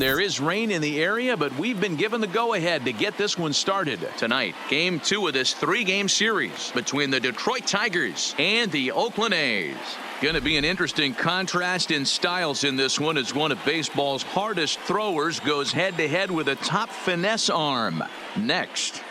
There is rain in the area, but we've been given the go-ahead to get this one started tonight. Game 2 of this 3-game series between the Detroit Tigers and the Oakland A's. Going to be an interesting contrast in styles in this one as one of baseball's hardest throwers goes head-to-head with a top finesse arm. Next.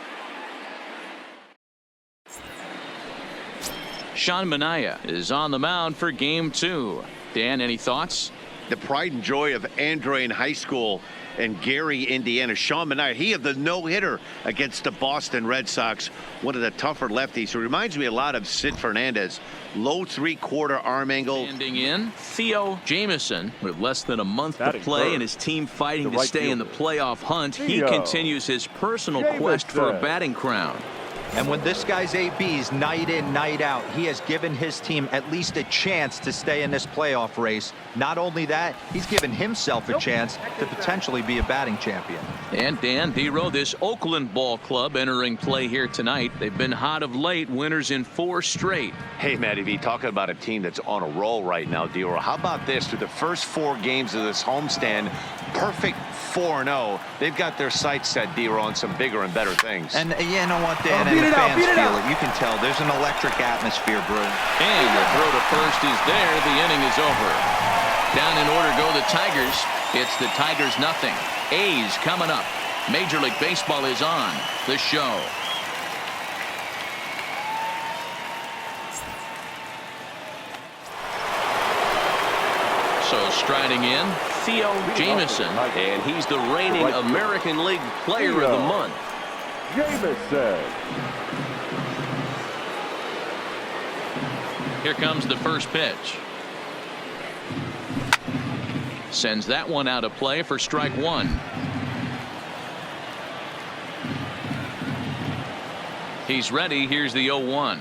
Sean Manaea is on the mound for Game 2. Dan, any thoughts? The pride and joy of Andre in high school and Gary, Indiana. Sean Manaea, he had the no-hitter against the Boston Red Sox, one of the tougher lefties. He reminds me a lot of Sid Fernandez. Low three-quarter arm angle. Standing in, Theo Jamieson with less than a month to play and his team fighting to stay in the playoff hunt. He continues his personal quest for a batting crown. And when this guy's ABs night in, night out, he has given his team at least a chance to stay in this playoff race. Not only that, he's given himself a chance to potentially be a batting champion. And Dan, D-Row, this Oakland ball club entering play here tonight. They've been hot of late, winners in 4 straight. Hey, Matty V, talking about a team that's on a roll right now, D-Row. How about this? Through the first 4 games of this homestand, perfect 4-0. They've got their sights set, D-Row, on some bigger and better things. And you know what, Dan, and the fans feel it. You can tell there's an electric atmosphere brewing. And the throw to first is there. The inning is over. Down in order go the Tigers. It's the Tigers nothing. A's coming up. Major League Baseball is on the show. So striding in, Theo Jamieson, and he's the reigning American League Player of the Month. Jamieson. Here comes the first pitch. Sends that one out of play for strike 1. He's ready. Here's the 0-1.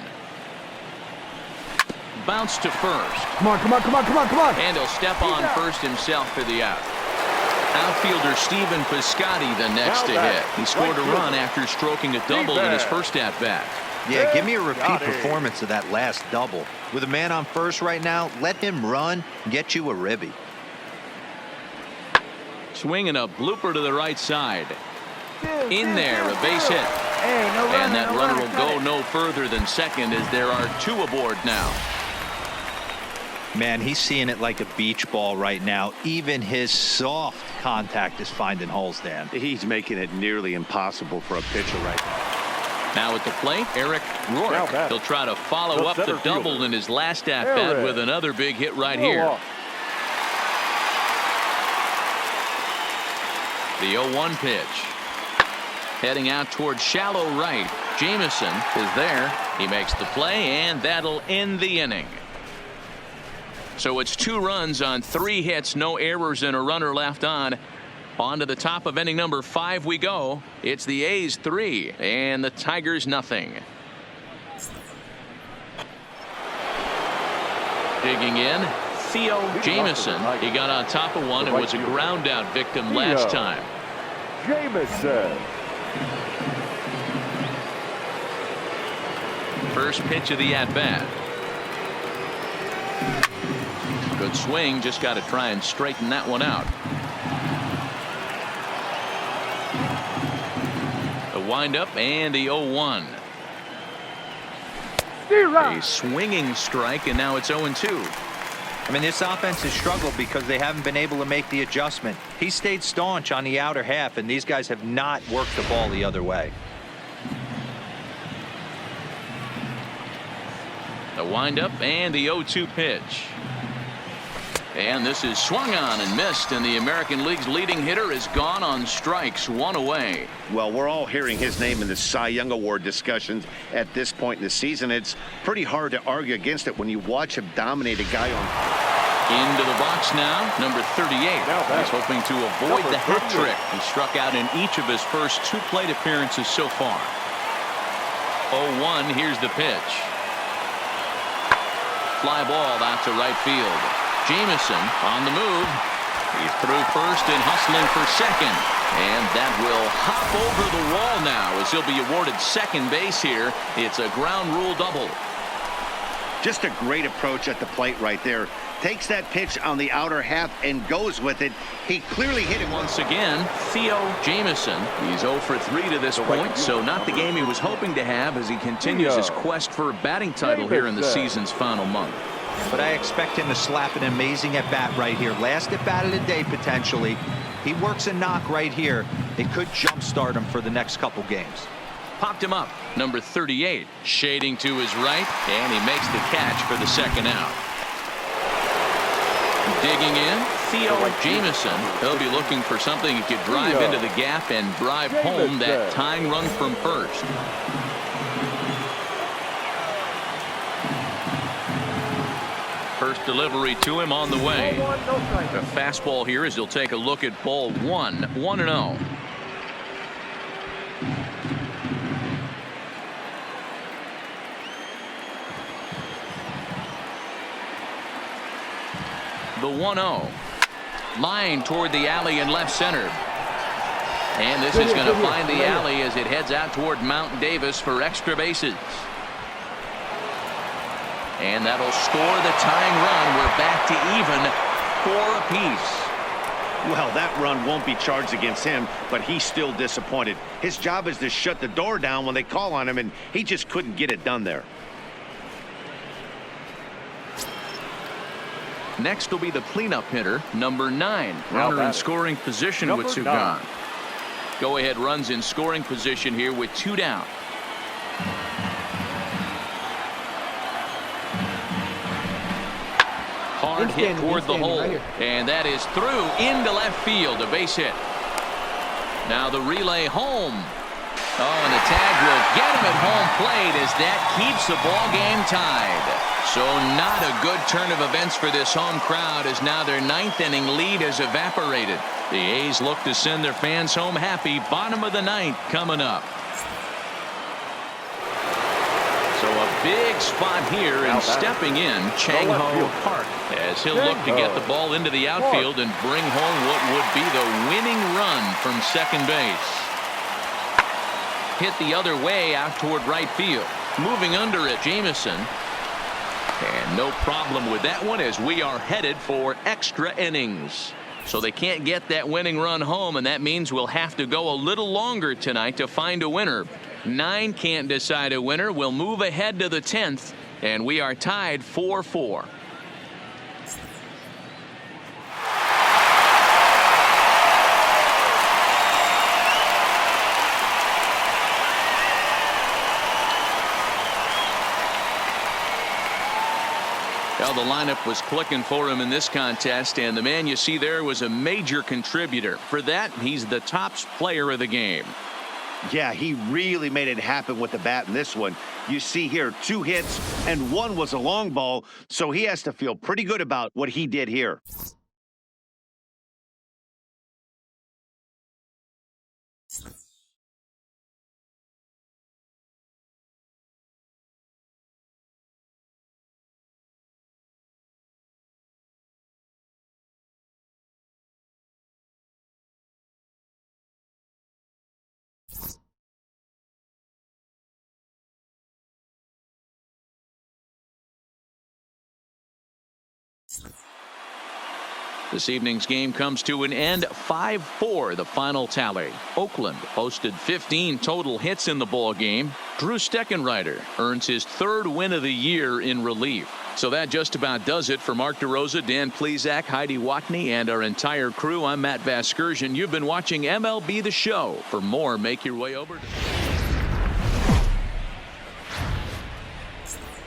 Bounce to first. Come on, come on, come on, come on, come on. And he'll step on first himself for the out. Outfielder Stephen Piscotty the next to hit. He scored a run after stroking a double in his first at-bat. Yeah, give me a repeat performance of that last double. With a man on first right now, let him run and get you a ribby. Swinging a blooper to the right side. In there, a base hit. And that runner will go no further than second as there are 2 aboard now. Man, he's seeing it like a beach ball right now. Even his soft contact is finding holes, Dan. He's making it nearly impossible for a pitcher right now. Now at the plate, Eric Rourke. He'll try to follow up the double in his last at-bat with another big hit right here. The 0-1 pitch. Heading out towards shallow right. Jamieson is there. He makes the play, and that'll end the inning. So it's 2 runs on 3 hits, no errors, and a runner left on. On to the top of inning number 5 we go. It's the A's 3 and the Tigers nothing. Digging in, Theo Jamieson. He got on top of one and was a ground out victim last time. Jamieson. First pitch of the at-bat. Good swing, just got to try and straighten that one out. The windup and the 0-1. A swinging strike, and now it's 0-2. I mean, this offense has struggled because they haven't been able to make the adjustment. He stayed staunch on the outer half, and these guys have not worked the ball the other way. The windup and the 0-2 pitch. And this is swung on and missed, and the American League's leading hitter is gone on strikes, 1 away. Well, we're all hearing his name in the Cy Young Award discussions at this point in the season. It's pretty hard to argue against it when you watch him dominate a guy on. Into the box now, number 38. He's hoping to avoid the hat trick. He struck out in each of his first 2 plate appearances so far. 0-1, here's the pitch. Fly ball out to right field. Jamieson on the move. He's through first and hustling for second. And that will hop over the wall now as he'll be awarded second base here. It's a ground rule double. Just a great approach at the plate right there. takes that pitch on the outer half and goes with it. He clearly hit it once again. Theo Jamieson. He's 0 for 3 to this point, so not the game he was hoping to have as he continues his quest for a batting title here in the season's final month. But I expect him to slap an amazing at-bat right here. Last at-bat of the day, potentially. He works a knock right here. It could jumpstart him for the next couple games. Popped him up. Number 38, shading to his right, and he makes the catch for the second out. Digging in, Theo Jamieson. He'll be looking for something he could drive into the gap and drive home that tying run from first. First delivery to him on the way. A fastball here as he'll take a look at ball 1, 1-0. The 1-0. Line toward the alley in left center. And this is going to find the alley as it heads out toward Mount Davis for extra bases. And that'll score the tying run. We're back to even 4 apiece. Well, that run won't be charged against him, but he's still disappointed. His job is to shut the door down when they call on him, and he just couldn't get it done there. Next will be the cleanup hitter, number 9. Runner in scoring position with 2 gone. Go ahead runs in scoring position here with 2 down. Hard hit toward the hole, and that is through into left field, a base hit. Now the relay home. Oh, and the tag will get him at home plate as that keeps the ball game tied. So not a good turn of events for this home crowd as now their 9th inning lead has evaporated. The A's look to send their fans home happy. Bottom of the 9th coming up. So a big spot here and stepping in Chang-Ho Park as he'll look to get the ball into the outfield and bring home what would be the winning run from second base. Hit the other way out toward right field. Moving under it, Jamieson. And no problem with that one as we are headed for extra innings. So they can't get that winning run home, and that means we'll have to go a little longer tonight to find a winner. 9 can't decide a winner. We'll move ahead to the 10th, and we are tied 4-4. Well, the lineup was clicking for him in this contest, and the man you see there was a major contributor. For that, he's the top player of the game. Yeah, he really made it happen with the bat in this one. You see here 2 hits and 1 was a long ball, so he has to feel pretty good about what he did here. This evening's game comes to an end 5-4 the final tally. Oakland posted 15 total hits in the ball game. Drew Steckenrider earns his 3rd win of the year in relief. So that just about does it for Mark DeRosa, Dan Plesac, Heidi Watney, and our entire crew. I'm Matt Vasgersian. You've been watching MLB The Show. For more, make your way over to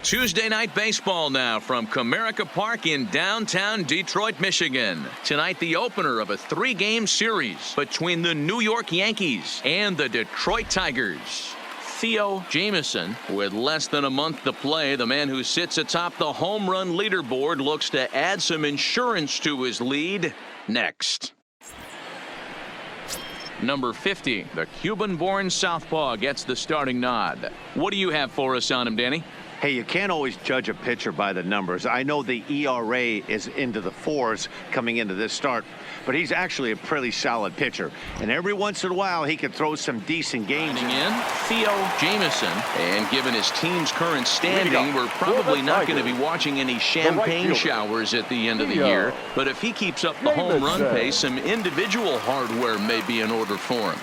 Tuesday night baseball now from Comerica Park in downtown Detroit, Michigan. Tonight, the opener of a 3-game series between the New York Yankees and the Detroit Tigers. Theo Jamieson, with less than a month to play, the man who sits atop the home run leaderboard, looks to add some insurance to his lead next. Number 50, the Cuban-born southpaw, gets the starting nod. What do you have for us on him, Danny? Hey, you can't always judge a pitcher by the numbers. I know the ERA is into the 4s coming into this start, but he's actually a pretty solid pitcher. And every once in a while, he can throw some decent games. In Theo Jamison, and given his team's current standing, we're probably not going to be watching any champagne showers at the end of the year. But if he keeps up the home run pace, some individual hardware may be in order for him.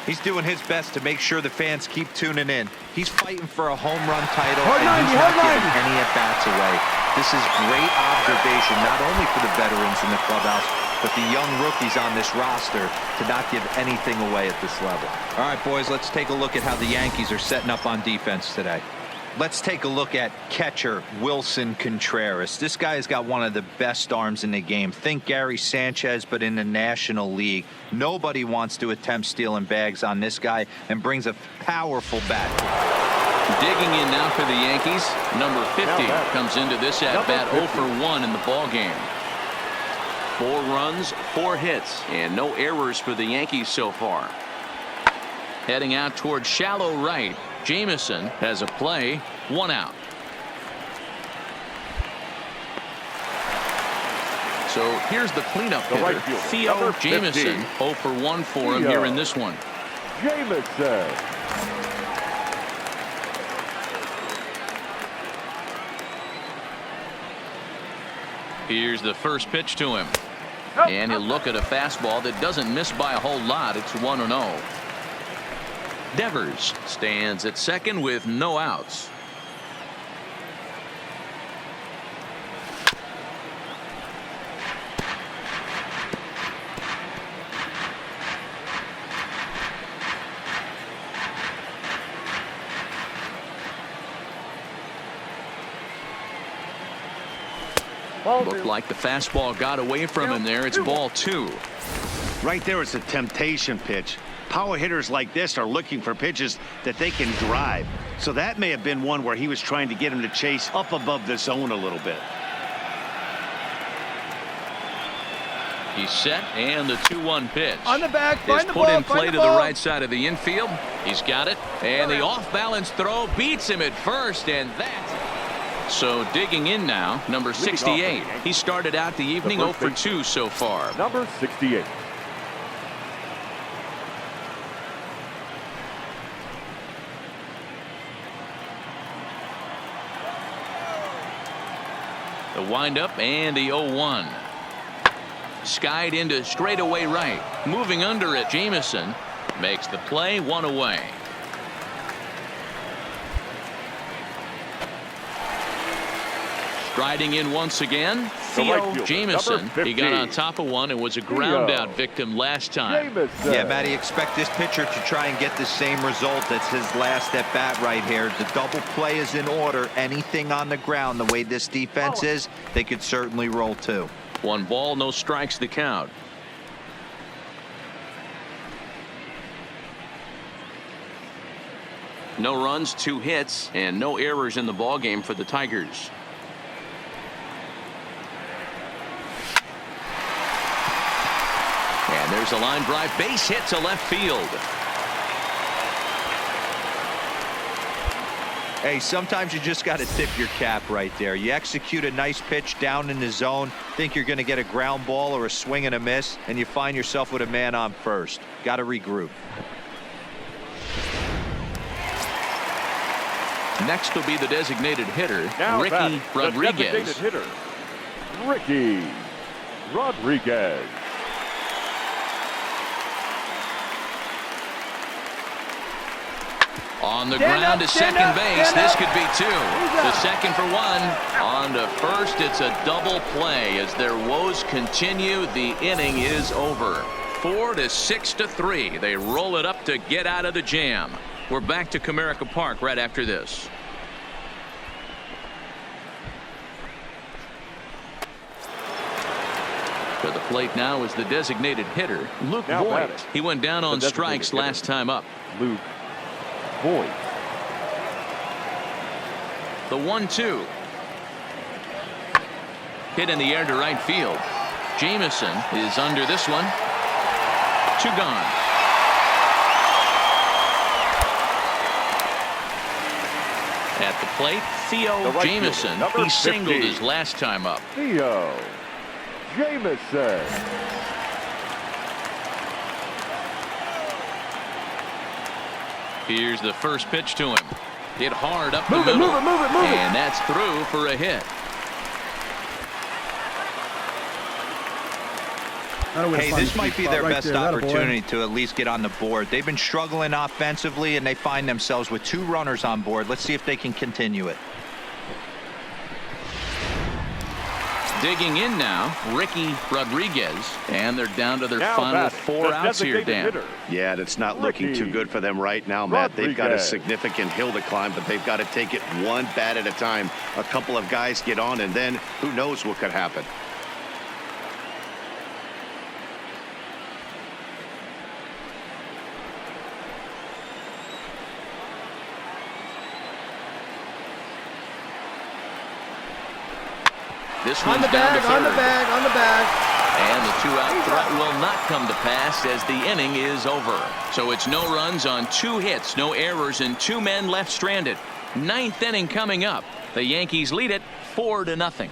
He's doing his best to make sure the fans keep tuning in. He's fighting for a home run title, Hard and 90, he's not hard giving 90. any at-bats away. This is great observation, not only for the veterans in the clubhouse, but the young rookies on this roster to not give anything away at this level. All right, boys, let's take a look at how the Yankees are setting up on defense today. Let's take a look at catcher Wilson Contreras. This guy has got one of the best arms in the game. Think Gary Sanchez, but in the National League. Nobody wants to attempt stealing bags on this guy, and brings a powerful bat. Digging in now for the Yankees, number 50 comes into this at-bat 0 for 1 in the ballgame. 4 runs, 4 hits, and no errors for the Yankees so far. Heading out towards shallow right, Jamison has a play, 1 out. So here's the cleanup hitter, right fielder, Theo number Jamison, 0 for 1 for him here in this one. Jamison. Here's the first pitch to him. And he'll look at a fastball that doesn't miss by a whole lot. It's 1-0. Devers stands at second with no outs. Looked like the fastball got away from him there. It's ball 2. Right there, it's a temptation pitch. Power hitters like this are looking for pitches that they can drive. So that may have been one where he was trying to get him to chase up above the zone a little bit. He's set, and the 2-1 pitch On the back, is find the put ball, in play find to the the ball. right side of the infield. He's got it, and the off-balance throw beats him at first, and that's... So digging in now, number 68. He started out the evening 0 for 2 so far. Number 68. The windup and the 0-1. Skied into straightaway right. Moving under it, Jamison makes the play, 1 away. Striding in once again, Theo Jamison. He got on top of one and was a ground out victim last time. Jamison. Yeah, Matty, expect this pitcher to try and get the same result. That's his last at bat right here. The double play is in order. Anything on the ground, the way this defense is, they could certainly roll 2. 1 ball, no strikes, the count. No runs, 2 hits, and no errors in the ballgame for the Tigers. And there's a line drive, base hit to left field. Hey, sometimes you just got to tip your cap right there. You execute a nice pitch down in the zone, think you're going to get a ground ball or a swing and a miss, and you find yourself with a man on first. Got to regroup. Next will be the designated hitter, Now Ricky batting, the Rodriguez. designated hitter, Ricky Rodriguez. On the Stand ground up, to stand second up, base. stand This up. could be 2. The out. second for 1. On to first, it's a double play. As their woes continue, the inning is over. 4 to 6 to 3. They roll it up to get out of the jam. We're back to Comerica Park right after this. To the plate now is the designated hitter, Luke Now Voigt. batting, He went down on designated strikes hitter. last time up. Luke Voigt. The 1-2. Hit in the air to right field. Jamison is under this one. 2 gone. At the plate, Theo right Jamieson. fielder, number He singled 50. his last time up. Theo Jamieson. Here's the first pitch to him. Hit hard up the middle. Move it. And that's through for a hit. Hey, this might be their best opportunity to at least get on the board. They've been struggling offensively, and they find themselves with 2 runners on board. Let's see if they can continue it. Digging in now, Ricky Rodriguez, and they're down to their Now final batting, 4 the outs here, Dan. hitter. Yeah, that's not looking too good for them right now, Matt. They've got a significant hill to climb, but they've got to take it one bat at a time. A couple of guys get on, and then who knows what could happen. This one's down to third. On the bag. And the 2-out threat will not come to pass as the inning is over. So it's no runs on 2 hits, no errors, and 2 men left stranded. 9th inning coming up. The Yankees lead it 4-0.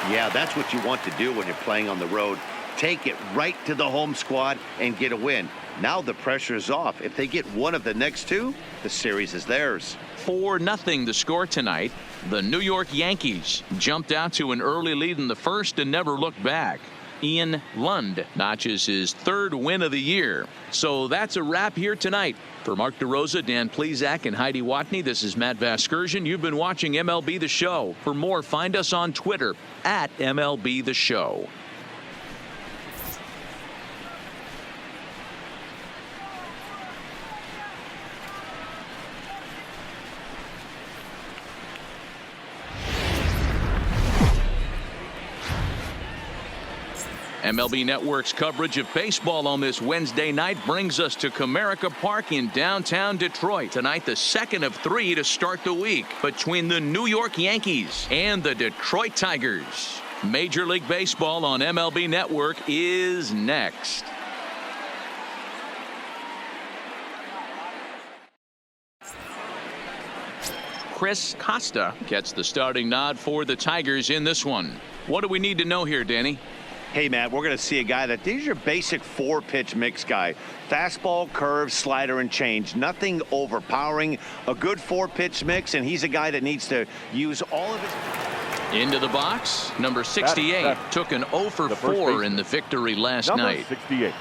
Yeah, that's what you want to do when you're playing on the road. Take it right to the home squad and get a win. Now the pressure is off. If they get one of the next 2, the series is theirs. 4-0 the score tonight. The New York Yankees jumped out to an early lead in the first and never looked back. Ian Lund notches his 3rd win of the year. So that's a wrap here tonight. For Mark DeRosa, Dan Plesac, and Heidi Watney, this is Matt Vasgersian. You've been watching MLB The Show. For more, find us on Twitter at MLB The Show. MLB Network's coverage of baseball on this Wednesday night brings us to Comerica Park in downtown Detroit. Tonight, the 2nd of 3 to start the week between the New York Yankees and the Detroit Tigers. Major League Baseball on MLB Network is next. Chris Costa gets the starting nod for the Tigers in this one. What do we need to know here, Danny? Hey, Matt, we're going to see a guy that these are your basic 4-pitch mix guy. Fastball, curve, slider, and change. Nothing overpowering. A good 4-pitch mix, and he's a guy that needs to use all of his... Into the box, number 68 took an 0 for 4 in the victory last night. 68.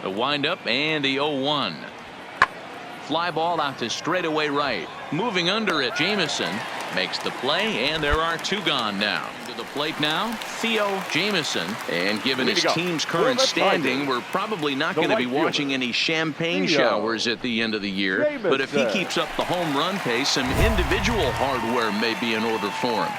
The windup and the 0-1. Fly ball out to straightaway right. Moving under it, Jamieson makes the play, and there are 2 gone now. To the plate now, Theo Jamieson. And given his team's current standing, we're probably not going to be watching any champagne showers at the end of the year. But if he keeps up the home run pace, some individual hardware may be in order for him.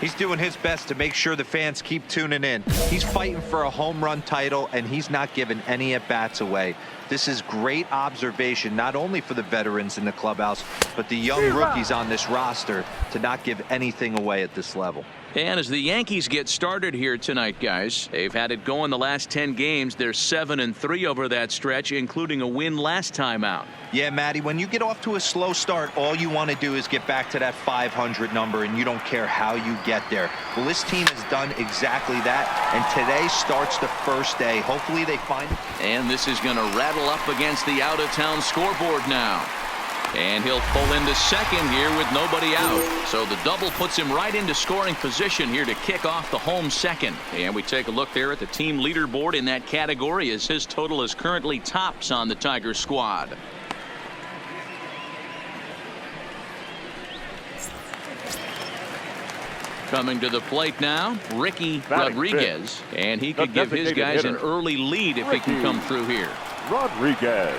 He's doing his best to make sure the fans keep tuning in. He's fighting for a home run title, and he's not giving any at-bats away. This is great observation, not only for the veterans in the clubhouse, but the young rookies on this roster to not give anything away at this level. And as the Yankees get started here tonight, guys, they've had it going the last 10 games. They're 7-3 over that stretch, including a win last time out. Yeah, Matty, when you get off to a slow start, all you want to do is get back to that 500 number, and you don't care how you get there. Well, this team has done exactly that, and today starts the first day. Hopefully they find it. And this is going to rattle up against the out-of-town scoreboard now. And he'll pull into second here with nobody out. So the double puts him right into scoring position here to kick off the home second. And we take a look there at the team leaderboard in that category as his total is currently tops on the Tigers squad. Coming to the plate now, Ricky Rodriguez. And he could give his guys an early lead if he can come through here. Rodriguez.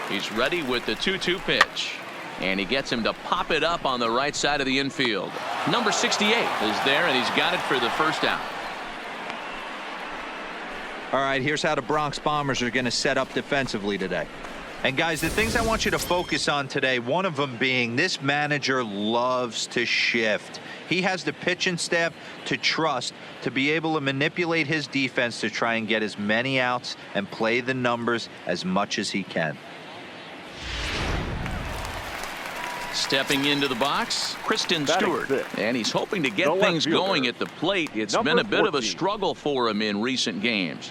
He's ready with the 2-2 pitch. And he gets him to pop it up on the right side of the infield. Number 68 is there, and he's got it for the first out. All right, here's how the Bronx Bombers are going to set up defensively today. And guys, the things I want you to focus on today, one of them being this manager loves to shift. He has the pitching staff to trust to be able to manipulate his defense to try and get as many outs and play the numbers as much as he can. Stepping into the box, Kristen Stewart. And he's hoping to get The things left fielder, going at the plate. It's number been a bit of a 14. struggle for him in recent games.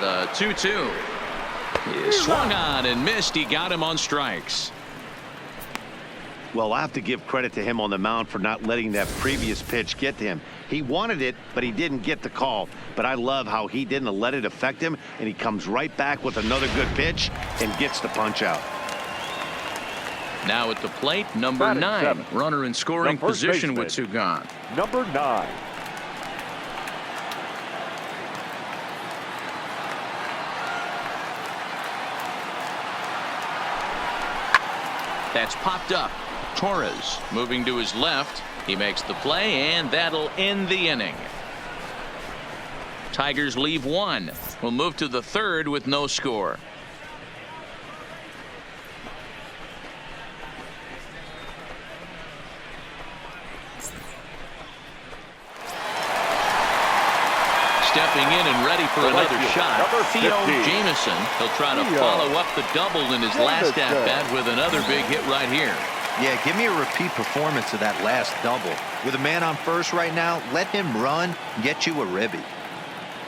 The 2-2 is swung on and missed. He got him on strikes. Well, I have to give credit to him on the mound for not letting that previous pitch get to him. He wanted it, but he didn't get the call. But I love how he didn't let it affect him, and he comes right back with another good pitch and gets the punch out. Now at the plate, number Batting 9. seven. Runner in scoring The first position with baseman. 2 gone. Number 9. That's popped up. Torres moving to his left. He makes the play, and that'll end the inning. Tigers leave 1. We'll move to the 3rd with no score. Stepping in and ready for The right another fielder, shot, number Theo 15. Jamison. He'll try to Theo follow up the double in his last Jamison. at-bat with another big hit right here. Yeah, give me a repeat performance of that last double. With a man on first right now, let him run and get you a ribby.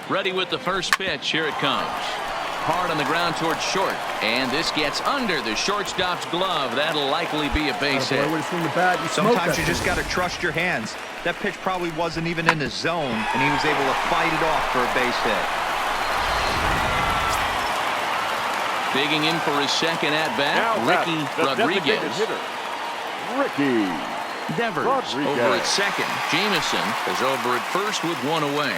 Ready with the first pitch. Here it comes. Hard on the ground towards short. And this gets under the shortstop's glove. That'll likely be a base hit. Sometimes you just got to trust your hands. That pitch probably wasn't even in the zone, and he was able to fight it off for a base hit. Digging in for his second at-bat, Ricky Rodriguez. Hitter, Ricky Devers Rodriguez. over at second. Jamison is over at first with 1 away.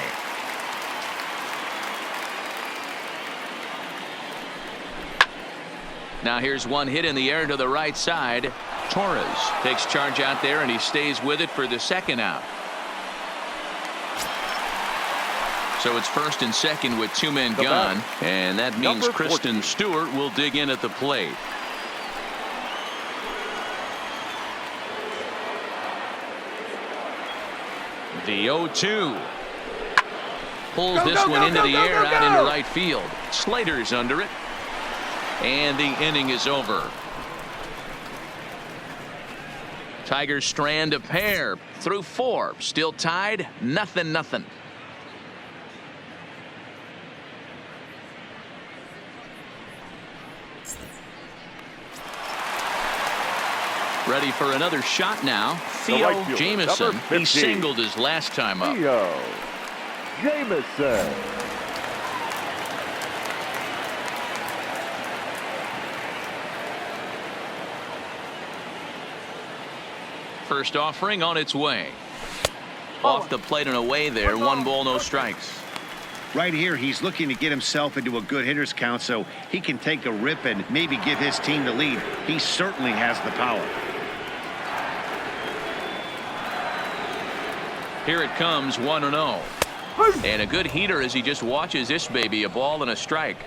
Now here's one hit in the air to the right side. Torres takes charge out there, and he stays with it for the second out. So it's first and second with 2 men gone, and that means Number Kristen 14. Stewart will dig in at the plate. The 0-2 pulls this one into the air out into right field. Slater's under it, and the inning is over. Tigers strand a pair through 4, still tied, 0-0. Ready for another shot now. Theo right fielder, Jamison. number He 15. singled his last time up. Theo Jamison. First offering on its way. Off the plate and away there. 1 ball, no strikes. Right here, he's looking to get himself into a good hitter's count so he can take a rip and maybe give his team the lead. He certainly has the power. Here it comes, 1-0. And a good heater as he just watches this baby, a ball and a strike.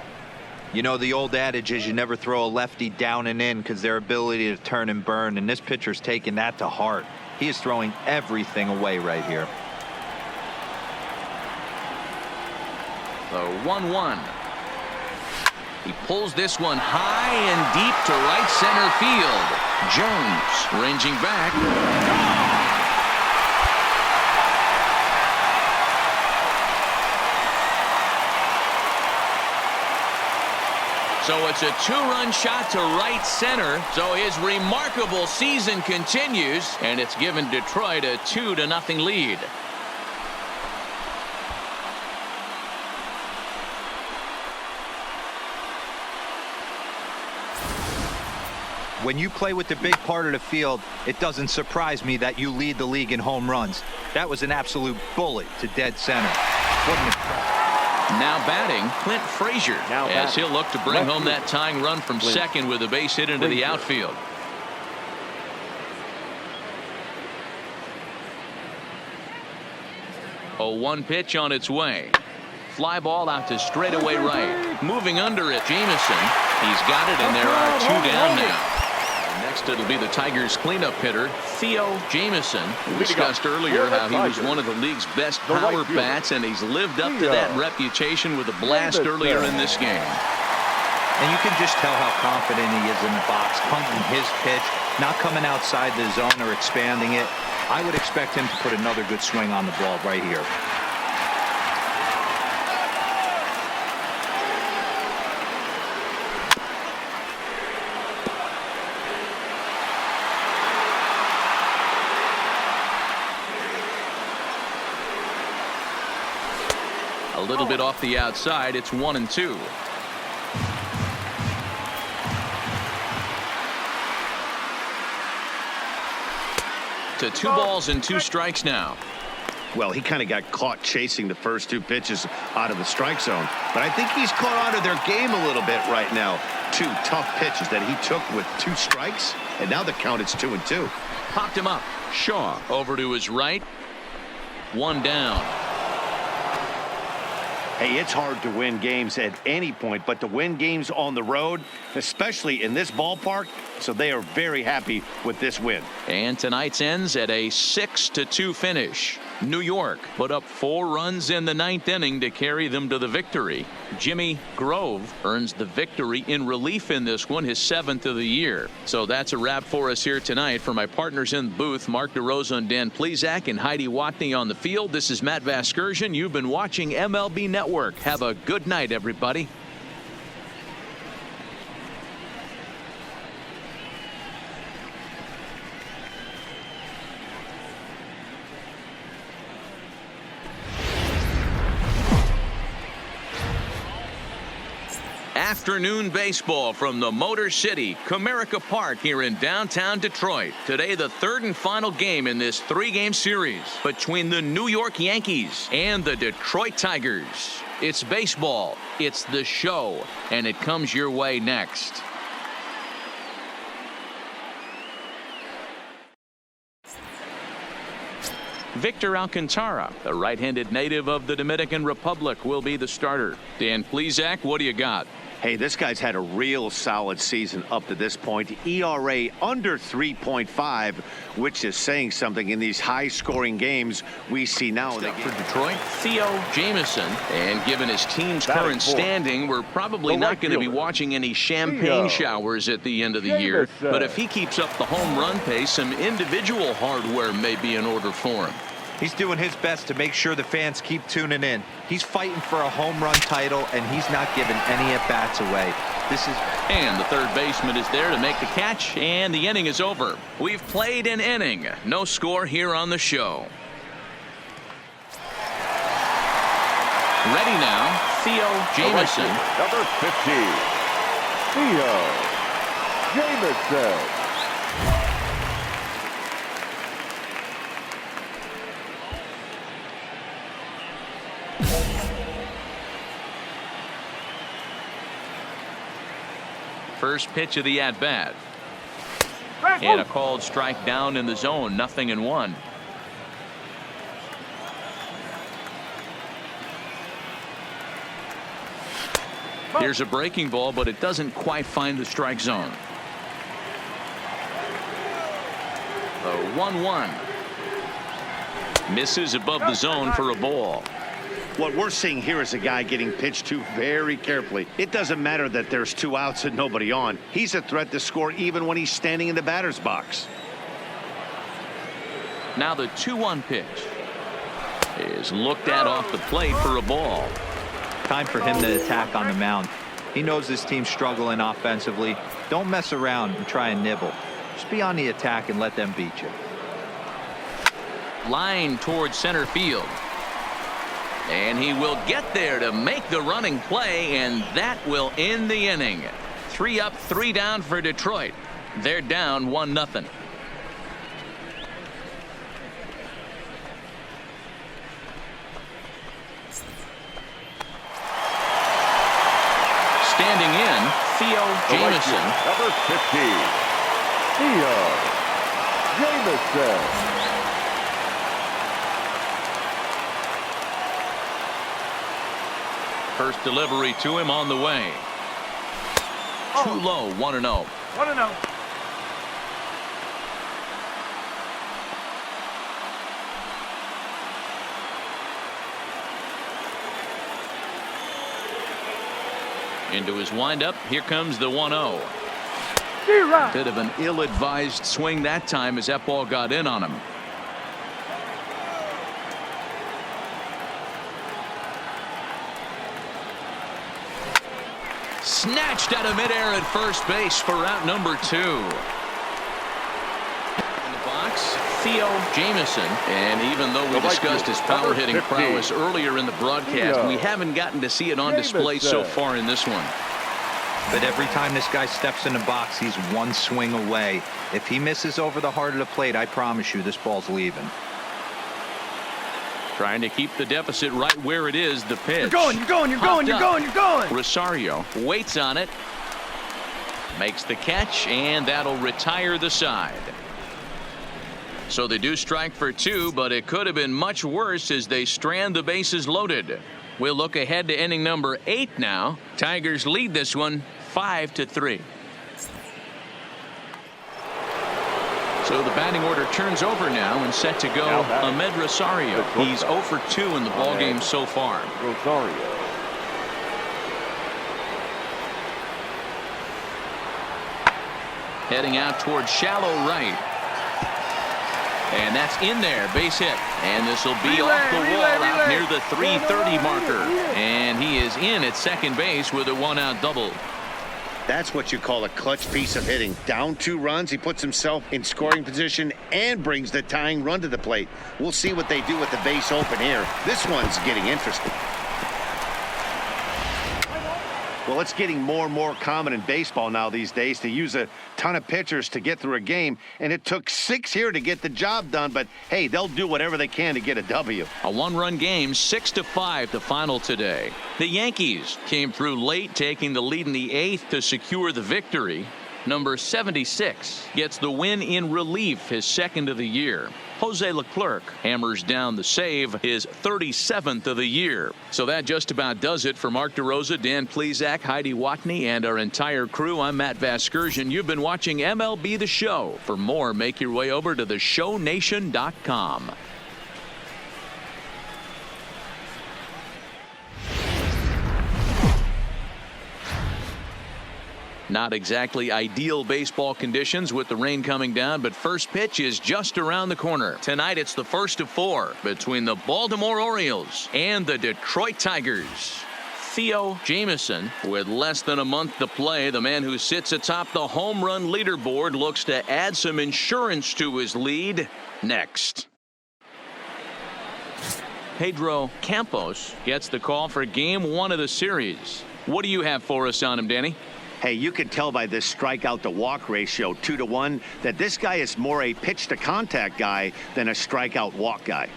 You know, the old adage is you never throw a lefty down and in because their ability to turn and burn, and this pitcher's taking that to heart. He is throwing everything away right here. The 1-1. He pulls this one high and deep to right center field. Jones ranging back. So it's a 2-run shot to right center. So his remarkable season continues, and it's given Detroit a 2-0 lead. When you play with the big part of the field, it doesn't surprise me that you lead the league in home runs. That was an absolute bullet to dead center. What an Now batting, Clint Frazier, Now as batting. he'll look to bring Left home field. that tying run from Clint second with a base hit into the Frazier. outfield. 0-1 pitch on its way. Fly ball out to straightaway right. Moving under it, Jameson. He's got it, and there are 2 down now. Next, it'll be the Tigers' cleanup hitter, Theo Jameson. We discussed earlier how he was one of the league's best power bats, and he's lived up to that reputation with a blast earlier in this game. And you can just tell how confident he is in the box, hunting his pitch, not coming outside the zone or expanding it. I would expect him to put another good swing on the ball right here. A little bit off the outside. It's 1-2. To 2 balls and 2 strikes now. Well, he kind of got caught chasing the first 2 pitches out of the strike zone. But I think he's caught on to their game a little bit right now. 2 tough pitches that he took with 2 strikes. And now the count is 2-2. Popped him up. Shaw over to his right. 1 down. Hey, it's hard to win games at any point, but to win games on the road, especially in this ballpark, so they are very happy with this win. And tonight's ends at a 6-2 finish. New York put up 4 runs in the 9th inning to carry them to the victory. Jimmy Grove earns the victory in relief in this one, his 7th of the year. So that's a wrap for us here tonight. For my partners in the booth, Mark DeRosa and Dan Plesac and Heidi Watney on the field, this is Matt Vasgersian. You've been watching MLB Network. Have a good night, everybody. Afternoon baseball from the Motor City, Comerica Park here in downtown Detroit. Today, the 3rd and final game in this 3-game series between the New York Yankees and the Detroit Tigers. It's baseball, it's the show, and it comes your way next. Victor Alcantara, the right-handed native of the Dominican Republic, will be the starter. Dan Plesac, what do you got? Hey, this guy's had a real solid season up to this point. ERA under 3.5, which is saying something in these high-scoring games we see now. For Detroit, Theo Jameson. And given his team's current standing, we're probably not going to be watching any champagne showers at the end of the year. But if he keeps up the home run pace, some individual hardware may be in order for him. He's doing his best to make sure the fans keep tuning in. He's fighting for a home run title, and he's not giving any at-bats away. And the third baseman is there to make the catch, and the inning is over. We've played an inning. No score here on the show. Ready now, Theo Jameson. Number 50, Theo Jameson. First pitch of the at-bat. And a called strike down in the zone, 0-1. Here's a breaking ball, but it doesn't quite find the strike zone. The 1-1. Misses above the zone for a ball. What we're seeing here is a guy getting pitched to very carefully. It doesn't matter that there's 2 outs and nobody on. He's a threat to score even when he's standing in the batter's box. Now the 2-1 pitch is looked at off the plate for a ball. Time for him to attack on the mound. He knows his team's struggling offensively. Don't mess around and try and nibble. Just be on the attack and let them beat you. Line towards center field. And he will get there to make the running play, and that will end the inning. 3 up, 3 down for Detroit. They're down 1-0. Standing in, Theo Jameson. Number 50, Theo Jameson. First delivery to him on the way. Too low, 1-0. 1-0. Into his windup. Here comes the 1-0. Bit of an ill-advised swing that time as that ball got in on him. Snatched out of midair at first base for out number 2. In the box, Theo Jamieson. And even though we discussed his power hitting prowess earlier in the broadcast, we haven't gotten to see it on display so far in this one. But every time this guy steps in the box, he's one swing away. If he misses over the heart of the plate, I promise you this ball's leaving. Trying to keep the deficit right where it is. The pitch. You're going. Rosario waits on it. Makes the catch, and that'll retire the side. So they do strike for 2, but it could have been much worse as they strand the bases loaded. We'll look ahead to inning number 8 now. Tigers lead this one 5-3. So the batting order turns over now and set to go Ahmed Rosario. He's 0 for 2 in the ballgame so far. Rosario. Heading out towards shallow right. And that's in there, base hit. And this will be off the wall out near the 330 marker. And he is in at second base with a 1-out double. That's what you call a clutch piece of hitting. Down 2 runs, he puts himself in scoring position and brings the tying run to the plate. We'll see what they do with the base open here. This one's getting interesting. Well, it's getting more and more common in baseball now these days to use a ton of pitchers to get through a game, and it took 6 here to get the job done, but hey, they'll do whatever they can to get a W. A 1-run game, 6-5 the final today. The Yankees came through late, taking the lead in the 8th to secure the victory. Number 76 gets the win in relief, his 2nd of the year. Jose Leclerc hammers down the save, his 37th of the year. So that just about does it for Mark DeRosa, Dan Plesac, Heidi Watney, and our entire crew. I'm Matt Vasgersian. You've been watching MLB The Show. For more, make your way over to theshownation.com. Not exactly ideal baseball conditions with the rain coming down, but first pitch is just around the corner. Tonight it's the first of 4 between the Baltimore Orioles and the Detroit Tigers. Theo Jamieson, with less than a month to play, the man who sits atop the home run leaderboard, looks to add some insurance to his lead next. Pedro Campos gets the call for game 1 of the series. What do you have for us on him, Danny? Hey, you can tell by this strikeout to walk ratio 2-1 that this guy is more a pitch to contact guy than a strikeout walk guy.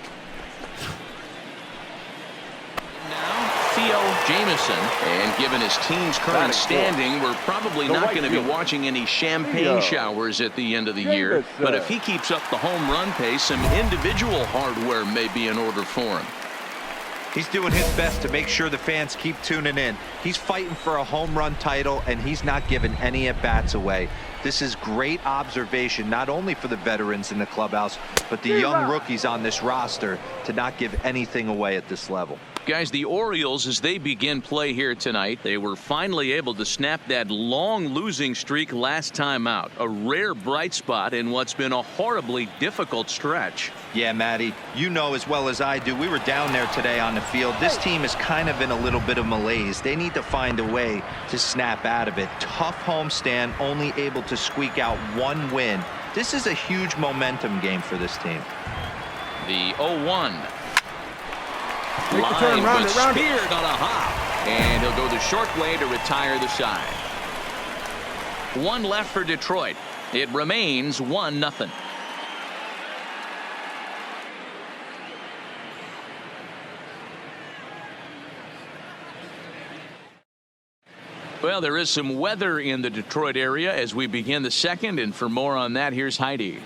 Now Theo Jamieson, and given his team's current standing, we're probably not going to be watching any champagne showers at the end of the year. But if he keeps up the home run pace, some individual hardware may be in order for him. He's doing his best to make sure the fans keep tuning in. He's fighting for a home run title, and he's not giving any at-bats away. This is great observation, not only for the veterans in the clubhouse, but the young rookies on this roster to not give anything away at this level. Guys, the Orioles, as they begin play here tonight, they were finally able to snap that long losing streak last time out. A rare bright spot in what's been a horribly difficult stretch. Yeah, Matty, you know as well as I do, we were down there today on the field. This team is kind of in a little bit of malaise. They need to find a way to snap out of it. Tough homestand, only able to squeak out 1 win. This is a huge momentum game for this team. The 0-1. Line, but speared on a hop, and he'll go the short way to retire the side. 1 left for Detroit. It remains 1-0. Well, there is some weather in the Detroit area as we begin the 2nd, and for more on that, here's Heidi.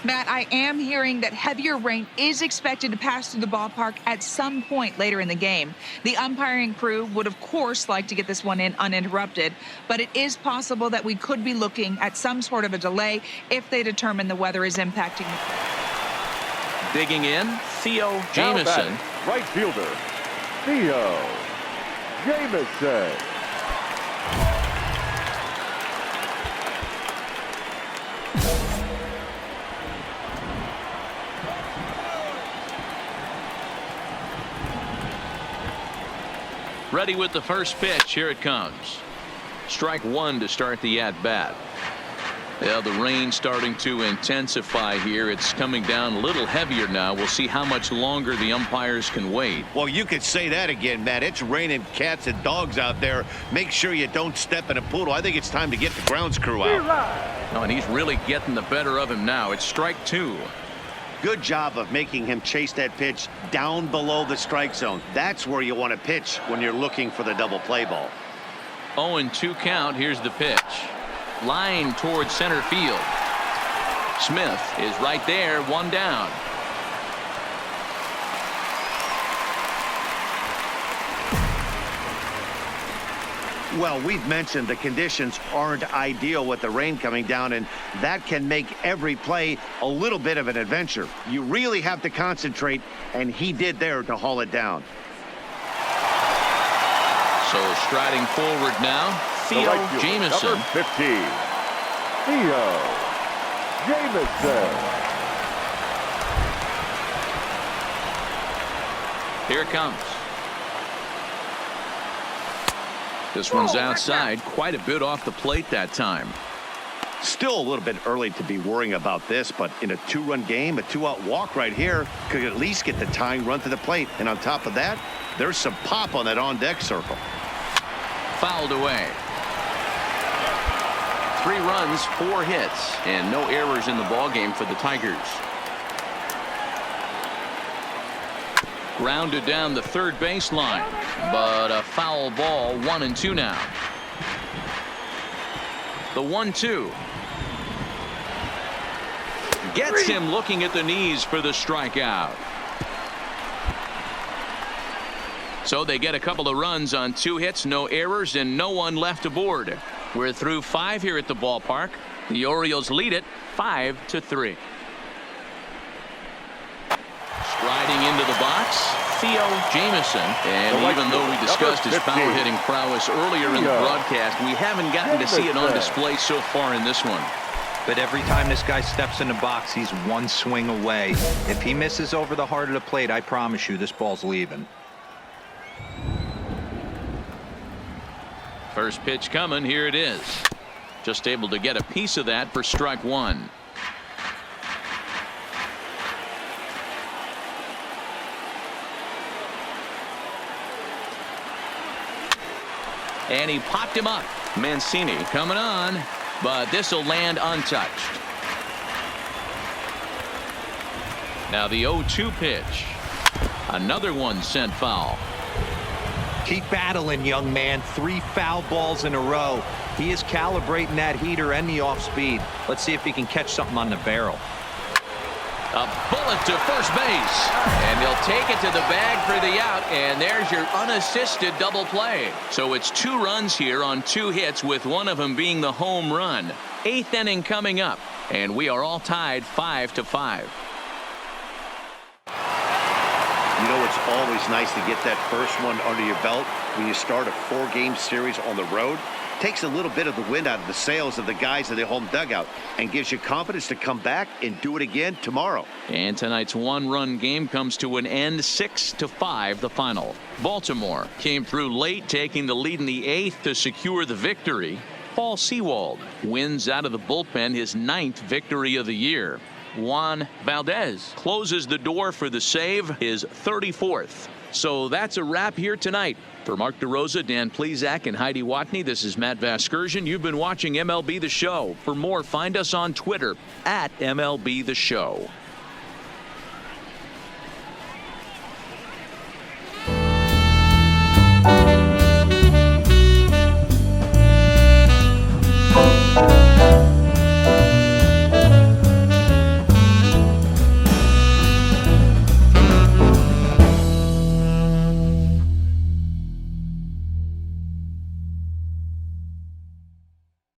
Matt, I am hearing that heavier rain is expected to pass through the ballpark at some point later in the game. The umpiring crew would, of course, like to get this one in uninterrupted, but it is possible that we could be looking at some sort of a delay if they determine the weather is impacting the play. Digging in, Theo Now Jamison. batting, right fielder, Theo Jamison. Ready with the first pitch. Here it comes. Strike one to start the at-bat. Yeah, the rain starting to intensify here. It's coming down a little heavier now. We'll see how much longer the umpires can wait. Well, you could say that again, Matt. It's raining cats and dogs out there. Make sure you don't step in a poodle. I think it's time to get the grounds crew out. Oh, and he's really getting the better of him now. It's strike two. Good job of making him chase that pitch down below the strike zone. That's where you want to pitch when you're looking for the double play ball. 0-2 count. Here's the pitch. Line towards center field. Smith is right there, one down. Well, we've mentioned the conditions aren't ideal with the rain coming down, and that can make every play a little bit of an adventure. You really have to concentrate, and he did there to haul it down. So striding forward now, The Theo right fielder, Jamison. number 15, Theo Jamison. Here it comes. This one's outside, quite a bit off the plate that time. Still a little bit early to be worrying about this, but in a two-run game, a two-out walk right here could at least get the tying run to the plate. And on top of that, there's some pop on that on-deck circle. Fouled away. 3 runs, 4 hits, and no errors in the ballgame for the Tigers. Grounded down the third baseline, but a foul ball, 1-2 now. The 1-2. Gets him looking at the knees for the strikeout. So they get a couple of runs on 2 hits, no errors, and no one left aboard. We're through 5 here at the ballpark. The Orioles lead it 5-3. Striding into the box, Theo Jamison. And even though we discussed his power hitting prowess earlier in the broadcast, we haven't gotten to see it on display so far in this one. But every time this guy steps in the box, he's one swing away. If he misses over the heart of the plate, I promise you this ball's leaving. First pitch coming. Here it is. Just able to get a piece of that for strike one. And he popped him up. Mancini coming on, but this will land untouched. Now the 0-2 pitch. Another one sent foul. Keep battling, young man. 3 foul balls in a row. He is calibrating that heater and the off speed. Let's see if he can catch something on the barrel. A bullet to first base, and they'll take it to the bag for the out, and there's your unassisted double play. So it's 2 runs here on 2 hits, with one of them being the home run. 8th inning coming up, and we are all tied 5-5. You know, it's always nice to get that first one under your belt when you start a 4-game series on the road. Takes a little bit of the wind out of the sails of the guys in the home dugout and gives you confidence to come back and do it again tomorrow. And tonight's 1-run game comes to an end, 6-5 the final. Baltimore came through late, taking the lead in the 8th to secure the victory. Paul Sewald wins out of the bullpen his 9th victory of the year. Juan Valdez closes the door for the save, his 34th. So that's a wrap here tonight. For Mark DeRosa, Dan Plesac, and Heidi Watney, this is Matt Vasgersian. You've been watching MLB The Show. For more, find us on Twitter @MLB The Show.